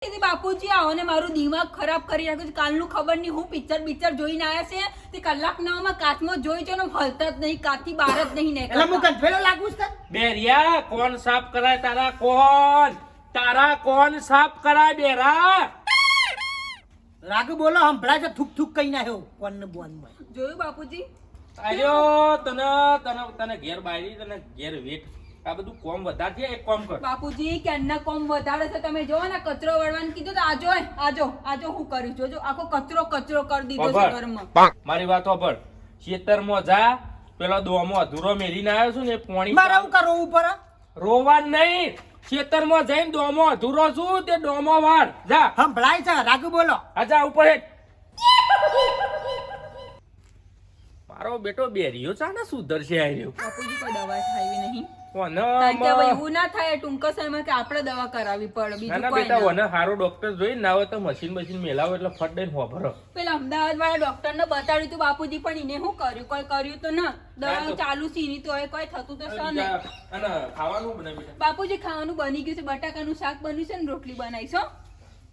બાપુજી આવો ને મારું દિમાગ ખરાબ કરી નાખ્યું છે. કાલનું ખબર નહીં હું પિક્ચર જોઈને આયા છે તે કલાક નામાં કાચમાં જોઈ છે ને હલતા જ નહીં, કાચથી બહાર જ નહીં એટલે હું કંફેલો લાગુ છું બેરિયા કોણ સાફ કરાય તારા કોણ સાફ કરાય બેરા રાગુ બોલો હંભળાય છે થૂક થૂક કઈ નાખ્યો કોણ ને બોન જોયું બાપુજી. આજો તને ઘેર બાયરી તને ઘેર વેટ આ બધું કોમ વધારે છે. એક કોમ કર બાપુજી કેન્ના કોમ વધારે છે. તમે જોવો ને કચરો વળવાનું કીધું તો આજો હું કર્યું જોજો આખો કચરો કરી દીધો છે ઘરમાં. મારી વાત સાંભળ, ખેતરમાં જા પેલો દોમો અધૂરો મેલીને આવ્યો છું ને પાણી મારે હું કરો ઉપર રોવા નહીં. ખેતરમાં જઈને દોમો અધૂરો છું તે દોમો વાર જા. હંભળાય છે રાગુ બોલો આજા ઉપર હેઠ. મારો બેટો બેરિયો ચાને સુધરશે આર્યો. બાપુજી કોઈ દવા ખાવી નહીં. ઓને એવું ના થાય ટૂંકા સમયમાં કે આપણે દવા કરાવી પડે બીજું કોઈ બેટા ના. ઓને હારો ડોક્ટર જોઈને ના હોય તો મશીન મેલાવો એટલે ફટ દઈને હોભરો. પેલા અમદાવાદ વાળા ડોક્ટર ને બતાડ્યું તું બાપુજી પણ એને શું કર્યું? કોઈ કર્યું તો ના. દવા ચાલુ સીની તો કોઈ થતું તો છે ને. અને ખાવાનું બને બેટા. બાપુજી ખાવાનું બની ગયું છે, બટાકાનું શાક બન્યું છે ને રોટલી બનાવીશો.